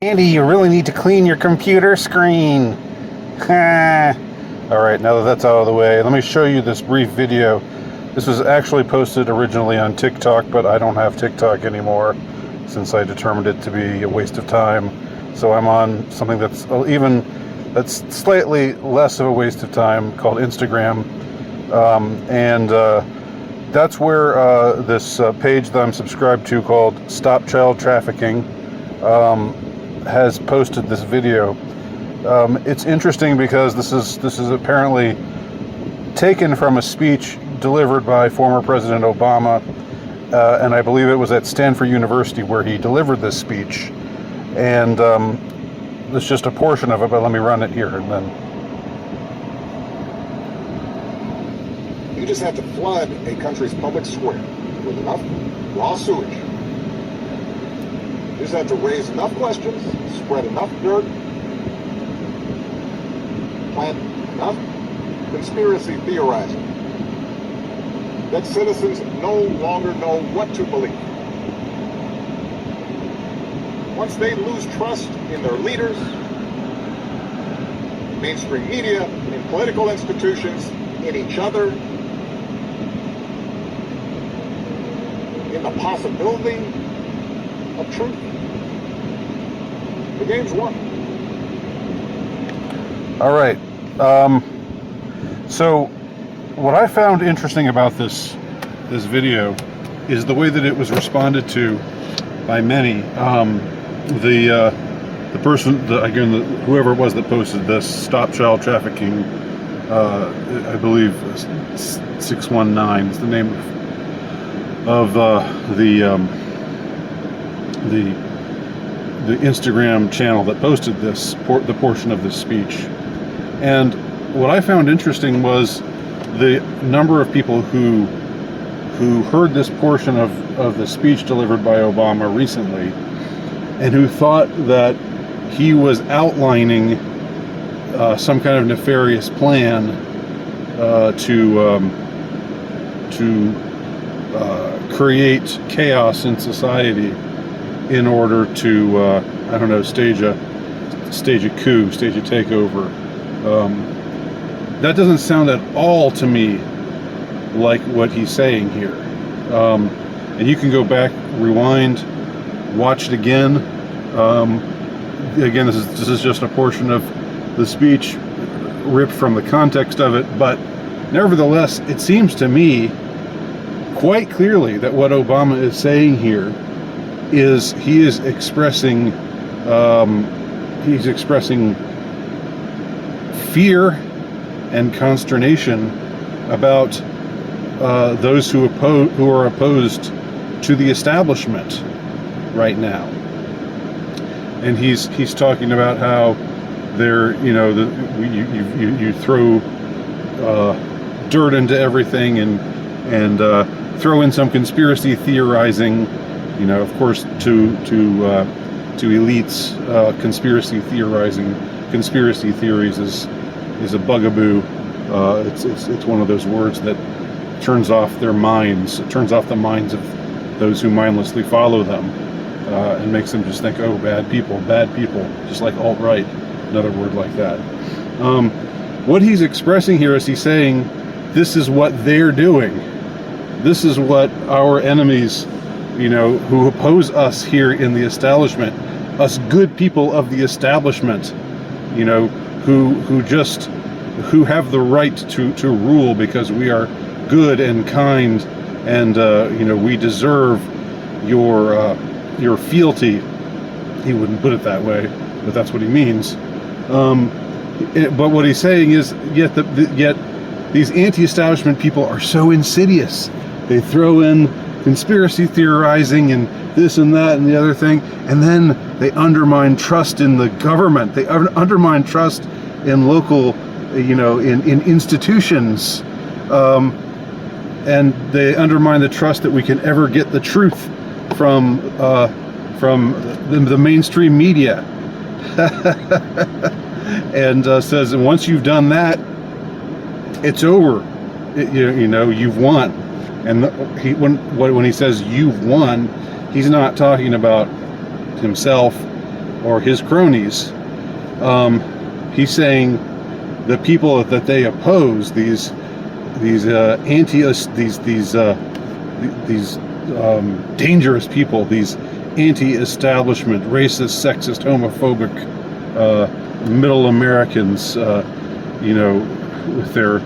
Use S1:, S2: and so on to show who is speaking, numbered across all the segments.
S1: Andy, you really need to clean your computer screen. Alright, now that that's out of the way, let me show you this brief video. This was actually posted originally on TikTok, but I don't have TikTok anymore since I determined it to be a waste of time. So I'm on something that's slightly less of a waste of time, called Instagram. That's where this page that I'm subscribed to, called Stop Child Trafficking, has posted this video. It's interesting because this is apparently taken from a speech delivered by former President Obama, and I believe it was at Stanford University where he delivered this speech. And there's just a portion of it, but let me run it here and then.
S2: You just have to flood a country's public square with enough raw sewage. You just have to raise enough questions, spread enough dirt, plant enough conspiracy theorizing that citizens no longer know what to believe. Once they lose trust in their leaders, mainstream media, in political institutions, in each other, in the possibility of truth, the game's won.
S1: All right. So what I found interesting about this video is the way that it was responded to by many. The person, whoever it was that posted this, Stop Child Trafficking, I believe 619 is the name of the Instagram channel that posted the portion of this speech. And what I found interesting was the number of people who heard this portion of the speech delivered by Obama recently, and who thought that he was outlining some kind of nefarious plan to create chaos in society in order to I don't know, stage a coup, stage a takeover. That doesn't sound at all to me like what he's saying here. And you can go back, rewind, watch it again. Again, this is just a portion of the speech ripped from the context of it, but nevertheless, it seems to me quite clearly that what Obama is saying here is he is expressing fear and consternation about those who are opposed to the establishment right now. And he's talking about how they're, you throw dirt into everything and throw in some conspiracy theorizing, of course, to elites. Conspiracy theories is a bugaboo. It's one of those words that turns off their minds. It turns off the minds of those who mindlessly follow them, and makes them just think, oh, bad people, just like alt-right, another word like that. What he's expressing here is he's saying, this is what they're doing. This is what our enemies, who oppose us here in the establishment, us good people of the establishment, who have the right to rule because we are good and kind, and we deserve your fealty. He wouldn't put it that way, but that's what he means. But what he's saying is, yet these anti-establishment people are so insidious. They throw in conspiracy theorizing and this and that and the other thing, and then they undermine trust in the government. They undermine trust in local, in institutions, and they undermine the trust that we can ever get the truth from the mainstream media. And says, and once you've done that, it's over. You've won. And when he says you've won, he's not talking about himself or his cronies. He's saying the people that they oppose, these dangerous people, these anti-establishment, racist, sexist, homophobic, middle Americans, with their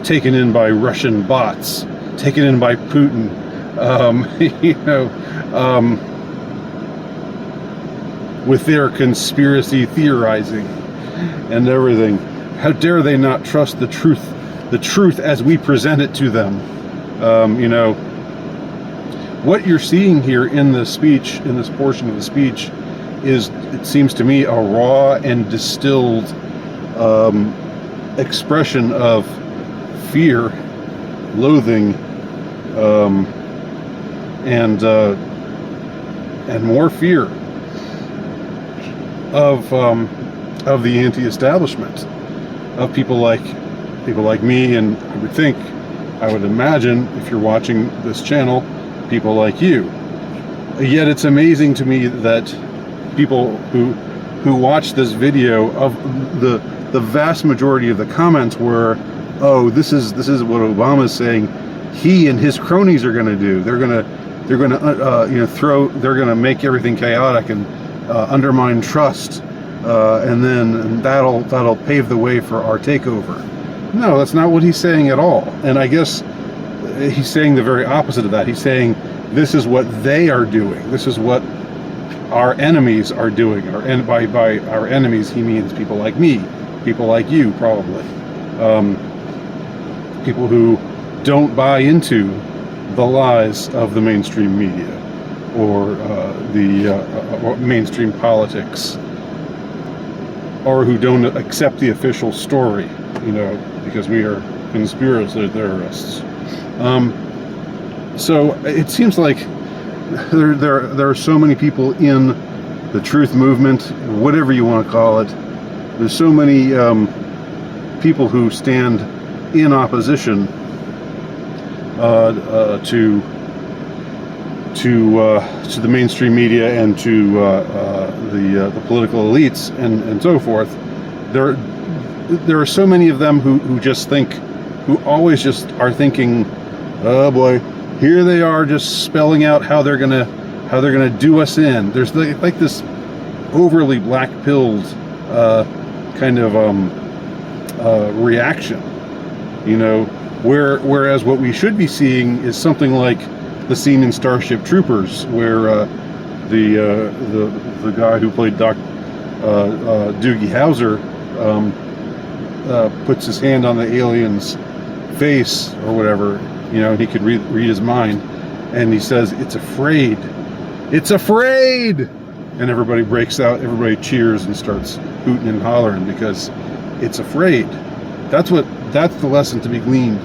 S1: taken in by Russian bots, taken in by Putin, with their conspiracy theorizing and everything. How dare they not trust the truth as we present it to them? What you're seeing here in this speech, in this portion of the speech, is, it seems to me, a raw and distilled expression of fear, loathing, and more fear of the anti-establishment, of people like me, and I would imagine, if you're watching this channel, people like you. Yet it's amazing to me that people who watch this video, of the vast majority of the comments were, oh, this is what Obama's saying he and his cronies are going to do. They're going to make everything chaotic and undermine trust, and then that'll pave the way for our takeover. No, that's not what he's saying at all. And I guess he's saying the very opposite of that. He's saying this is what they are doing. This is what our enemies are doing. And by our enemies, he means people like me, people like you, probably. People who don't buy into the lies of the mainstream media or the mainstream politics, or who don't accept the official story, because we are conspiracy theorists. So it seems like there are so many people in the truth movement, whatever you want to call it. There's so many people who stand in opposition to the mainstream media and to the political elites and so forth. There are so many of them who always just are thinking, oh boy, here they are just spelling out how they're gonna do us in. There's like this overly black-pilled kind of reaction, whereas what we should be seeing is something like the scene in Starship Troopers, where the guy who played Doogie Howser puts his hand on the alien's face or whatever, and he could read his mind, and he says, "It's afraid. It's afraid!" And everybody breaks out, everybody cheers and starts hooting and hollering because it's afraid. That's the lesson to be gleaned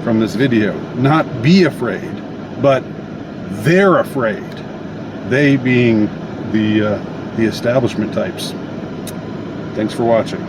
S1: from this video. Not be afraid, but they're afraid. They being the establishment types. Thanks for watching.